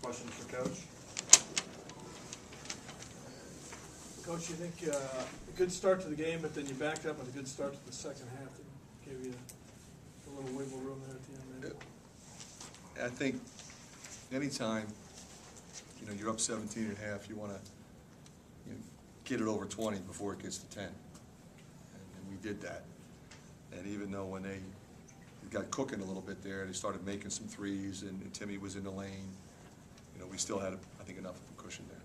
Questions for Coach? Coach, you think a good start to the game, but then you backed up with a good start to the second half that gave you a little wiggle room there at the end, maybe? I think anytime, you're up 17 at half, you want to get it over 20 before it gets to 10. And we did that. And even though when they got cooking a little bit there, they started making some threes, and Timmy was in the lane, we still had, I think, enough of a cushion there.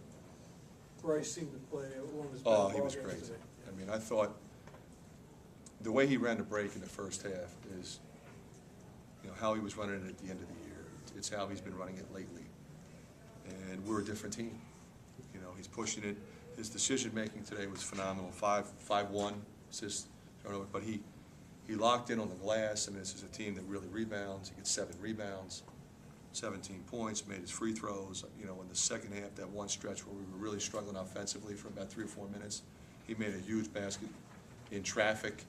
Bryce seemed to play one of his better Oh, ball he was games great. today. I mean, I thought the way he ran the break in the first half is, how he was running it at the end of the year. It's how he's been running it lately. And we're a different team. He's pushing it. His decision-making today was phenomenal. 5-1 assists, but he locked in on the glass. I mean, this is a team that really rebounds. He gets 7 rebounds, 17 points, made his free throws. In the second half, that one stretch where we were really struggling offensively for about 3 or 4 minutes, he made a huge basket in traffic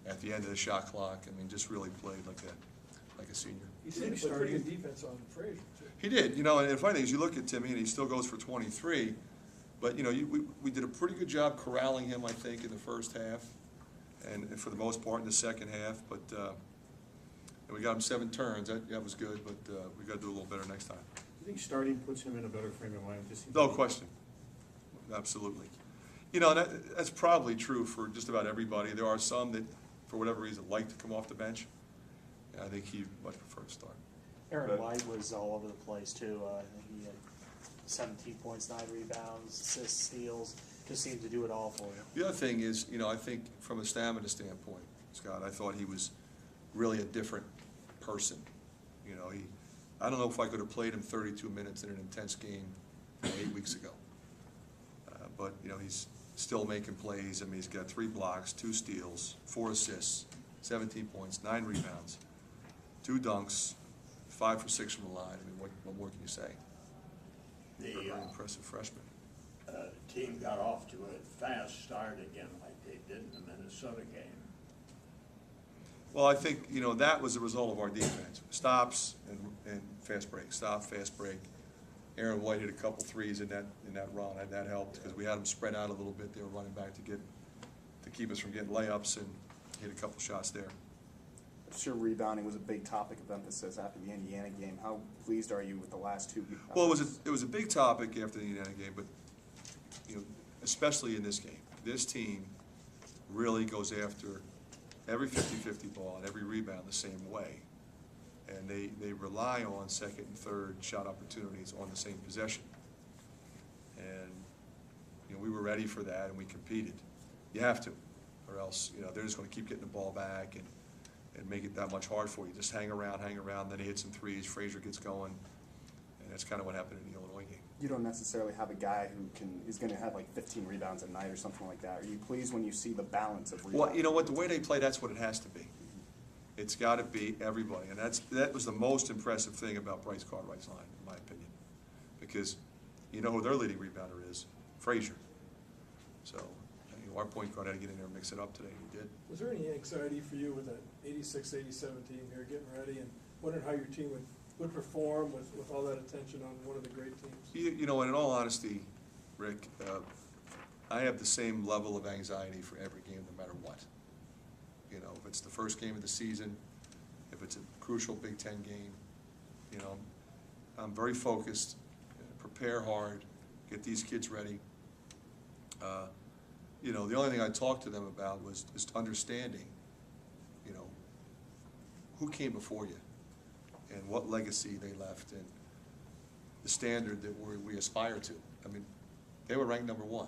at the end of the shot clock. I mean, just really played like a senior. He seemed to play pretty good defense on Frazier, too. He did, and the funny thing is, you look at Timmy, and he still goes for 23, but, we did a pretty good job corralling him, I think, in the first half, and for the most part in the second half, but and we got him 7 turns. That was good, but we got to do a little better next time. Do you think starting puts him in a better frame of mind? No question. Absolutely. That's probably true for just about everybody. There are some that, for whatever reason, like to come off the bench. And I think he much preferred to start. Aaron White was all over the place, too. I think he had 17 points, 9 rebounds, assists, steals. Just seemed to do it all for you. The other thing is, I think from a stamina standpoint, Scott, I thought he was really a different person. I don't know if I could have played him 32 minutes in an intense game 8 weeks ago. But, he's still making plays. I mean, he's got 3 blocks, 2 steals, 4 assists, 17 points, 9 rebounds, 2 dunks, 5 for 6 from the line. I mean, what more can you say? The Very impressive freshman. team got off to a fast start again like they did in the Minnesota game. Well, I think, that was a result of our defense. Stops and fast break. Stop, fast break. Aaron White hit a couple threes in that run, and that helped because we had them spread out a little bit. They were running back to keep us from getting layups, and hit a couple shots there. I'm sure rebounding was a big topic of emphasis after the Indiana game. How pleased are you with the last 2 games? Well, it was a big topic after the Indiana game, but especially in this game, this team really goes after every 50-50 ball and every rebound the same way. And they rely on second and third shot opportunities on the same possession. And we were ready for that, and we competed. You have to, or else they're just going to keep getting the ball back and make it that much hard for you. Just hang around, then he hits some threes, Frazier gets going, and that's kind of what happened in the Illinois game. You don't necessarily have a guy who is going to have like 15 rebounds a night or something like that. Are you pleased when you see the balance of rebounds? Well, you know what, the way they play, that's what it has to be. It's got to be everybody, and that was the most impressive thing about Bryce Cartwright's line, in my opinion, because you know who their leading rebounder is, Frazier. So our point guard had to get in there and mix it up today, and he did. Was there any anxiety for you with that 86-87 team here getting ready and wondering how your team would perform with all that attention on one of the great teams? And in all honesty, Rick, I have the same level of anxiety for every game, no matter what. If it's the first game of the season, if it's a crucial Big Ten game, I'm very focused, prepare hard, get these kids ready. The only thing I talked to them about was just understanding, who came before you and what legacy they left and the standard that we aspire to. I mean, they were ranked number 1.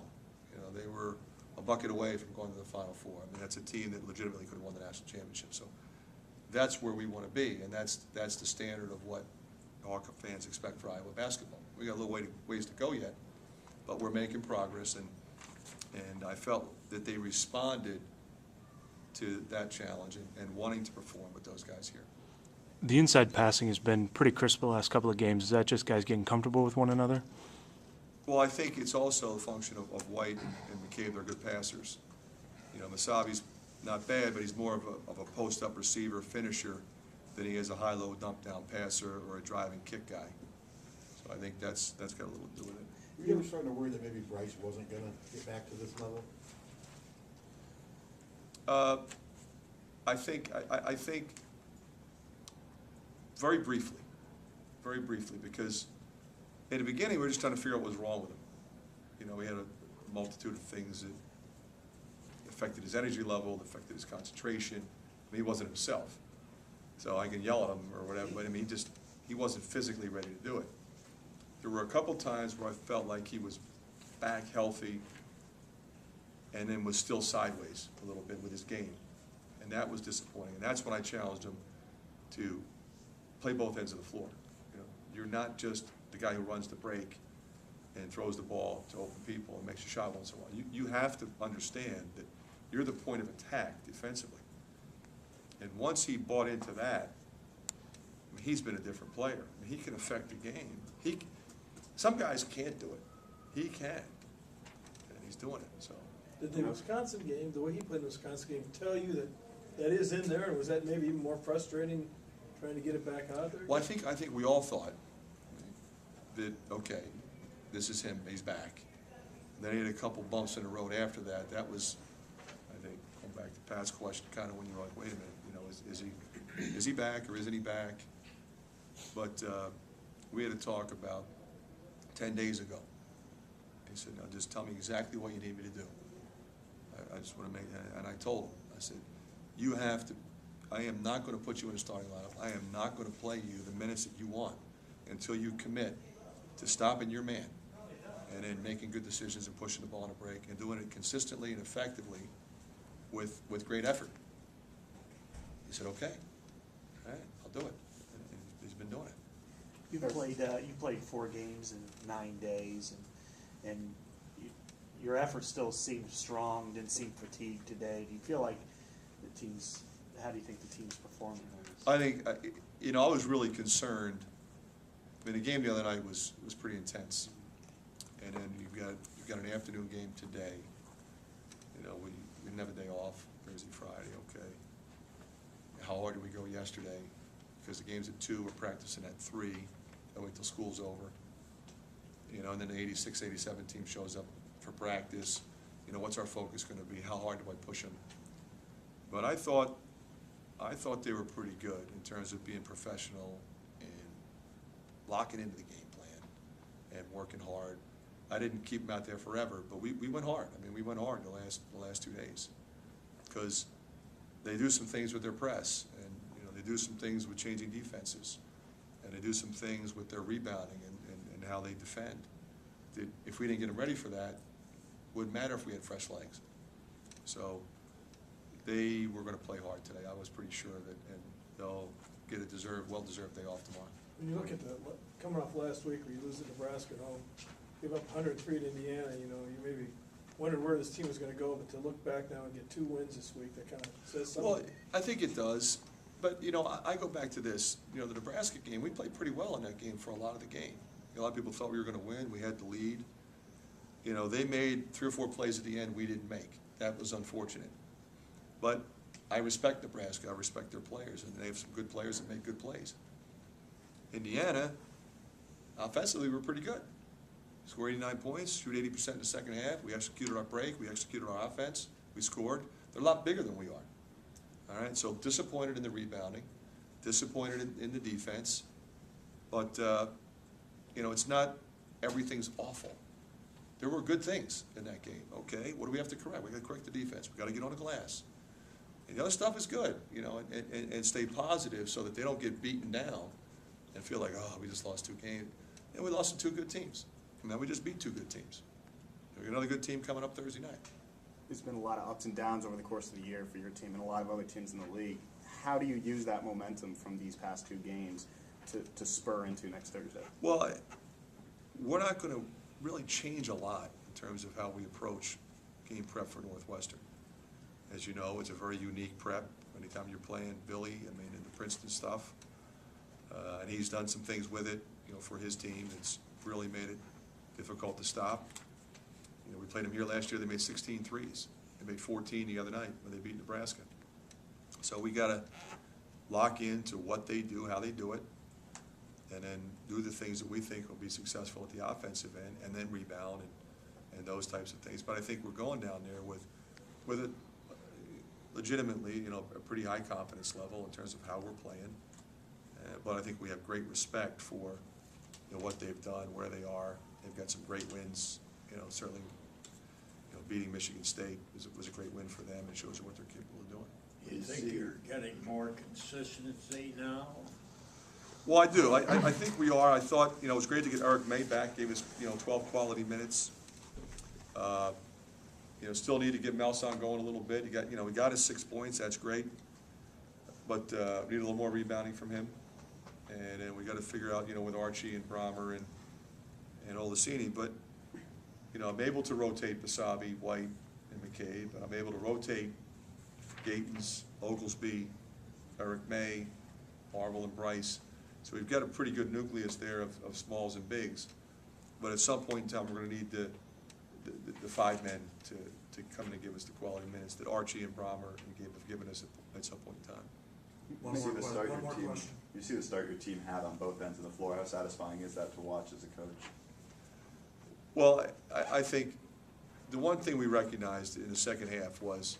They were a bucket away from going to the Final Four. I mean, that's a team that legitimately could have won the national championship. So that's where we want to be, and that's the standard of what our fans expect for Iowa basketball. We got a little ways to go yet, but we're making progress, and I felt that they responded to that challenge and wanting to perform with those guys here. The inside passing has been pretty crisp the last couple of games. Is that just guys getting comfortable with one another? Well, I think it's also a function of White and McCabe. They're good passers. Masavi's not bad, but he's more of a post-up receiver, finisher, than he is a high-low dump-down passer or a driving kick guy. So So I think that's got a little to do with it. Were you ever starting to worry that maybe Bryce wasn't gonna get back to this level? I think very briefly, because in the beginning, we were just trying to figure out what was wrong with him. You know, we had a multitude of things that affected his energy level, that affected his concentration. I mean, he wasn't himself. So I can yell at him or whatever, but I mean, he wasn't physically ready to do it. There were a couple times where I felt like he was back healthy and then was still sideways a little bit with his game. And that was disappointing. And that's when I challenged him to play both ends of the floor. You know, you're not just the guy who runs the break and throws the ball to open people and makes a shot once in a while. You have to understand that you're the point of attack defensively. And once he bought into that, I mean, he's been a different player. I mean, he can affect the game. Some guys can't do it. He can. And he's doing it, so. Did the Wisconsin game, the way he played in the Wisconsin game, tell you that is in there, and was that maybe even more frustrating trying to get it back out there? Well, I think we all thought that, okay, this is him, he's back. And then he had a couple bumps in the road after that. That was, I think, going back to Pat's question, kind of when you're like, wait a minute, you know, is he back or isn't he back? But we had a talk about 10 days ago. He said, no, just tell me exactly what you need me to do. I just want to make, and I told him, I said, you have to, I am not going to put you in a starting lineup. I am not going to play you the minutes that you want until you commit to stopping your man and then making good decisions and pushing the ball on a break and doing it consistently and effectively with great effort. He said, okay, all right, I'll do it. And he's been doing it. You played 4 games in 9 days, and your effort still seemed strong. Didn't seem fatigued today. Do you feel like the team's? How do you think the team's performing on this? I think you know, I was really concerned. I mean, the game the other night was pretty intense, and then you've got an afternoon game today. You know, we didn't have a day off Thursday, Friday. Okay. How hard did we go yesterday? Because the game's at 2, we're practicing at 3. I wait till school's over. You know, and then the 86, 87 team shows up for practice. You know, what's our focus going to be? How hard do I push them? But I thought they were pretty good in terms of being professional and locking into the game plan and working hard. I didn't keep them out there forever, but we went hard. I mean, we went hard the last 2 days because they do some things with their press, and you know, they do some things with changing defenses, and they do some things with their rebounding and how they defend. If we didn't get them ready for that, it wouldn't matter if we had fresh legs. So they were going to play hard today. I was pretty sure that, and they'll get a well-deserved day off tomorrow. When you look at coming off last week where you lose to Nebraska at home, give up 103 at Indiana, you know, you maybe wondered where this team was going to go, but to look back now and get 2 wins this week, that kind of says something. Well, I think it does. But, you know, I go back to this. You know, the Nebraska game, we played pretty well in that game for a lot of the game. A lot of people thought we were going to win. We had the lead. You know, they made 3 or 4 plays at the end we didn't make. That was unfortunate. But I respect Nebraska. I respect their players, and they have some good players that make good plays. Indiana, offensively, we're pretty good. Scored 89 points, shoot 80% in the second half. We executed our break. We executed our offense. We scored. They're a lot bigger than we are. All right, so disappointed in the rebounding, disappointed in the defense. But, you know, it's not everything's awful. There were good things in that game, okay? What do we have to correct? We got to correct the defense. We got to get on the glass. And the other stuff is good, you know, and stay positive so that they don't get beaten down and feel like, oh, we just lost 2 games. And we lost to 2 good teams. And then we just beat 2 good teams. We got another good team coming up Thursday night. There's been a lot of ups and downs over the course of the year for your team and a lot of other teams in the league. How do you use that momentum from these past 2 games to spur into next Thursday? Well, we're not going to really change a lot in terms of how we approach game prep for Northwestern. As you know, it's a very unique prep. Anytime you're playing Billy, I mean, in the Princeton stuff, and he's done some things with it, you know, for his team. It's really made it difficult to stop. You know, we played them here last year. They made 16 threes. They made 14 the other night when they beat Nebraska. So we got to lock into what they do, how they do it. and then do the things that we think will be successful at the offensive end, and then rebound and those types of things. But I think we're going down there with a legitimately, you know, a pretty high confidence level in terms of how we're playing. But I think we have great respect for, you know, what they've done, where they are. They've got some great wins. You know, certainly, you know, beating Michigan State was a great win for them. It shows you what they're capable of doing. You think you're getting more consistency now? Well, I do. I think we are. I thought, you know, it was great to get Eric May back. Gave us, you know, 12 quality minutes. You know, still need to get Melson going a little bit. He got, you know, he got his 6 points. That's great. But we need a little more rebounding from him. And then we got to figure out, you know, with Archie and Brahmer and Olaseni. But, you know, I'm able to rotate Basabe, White, and McCabe. But I'm able to rotate Gatens, Oglesby, Eric May, Marvel, and Bryce. So we've got a pretty good nucleus there of smalls and bigs. But at some point in time, we're going to need the 5 men to come in and give us the quality minutes that Archie and Brahmer and Gabe have given us at some point in time. One You see more the que- start one your more team. question. You see the start your team had on both ends of the floor. How satisfying is that to watch as a coach? Well, I think the one thing we recognized in the second half was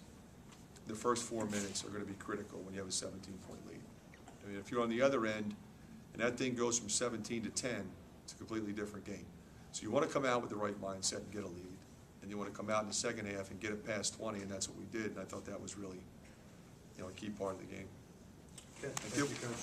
the first 4 minutes are going to be critical when you have a 17-point lead. I mean, if you're on the other end and that thing goes from 17 to 10, it's a completely different game. So you want to come out with the right mindset and get a lead. And you want to come out in the second half and get it past 20, and that's what we did. And I thought that was really, you know, a key part of the game. Okay, Thank you. Coach.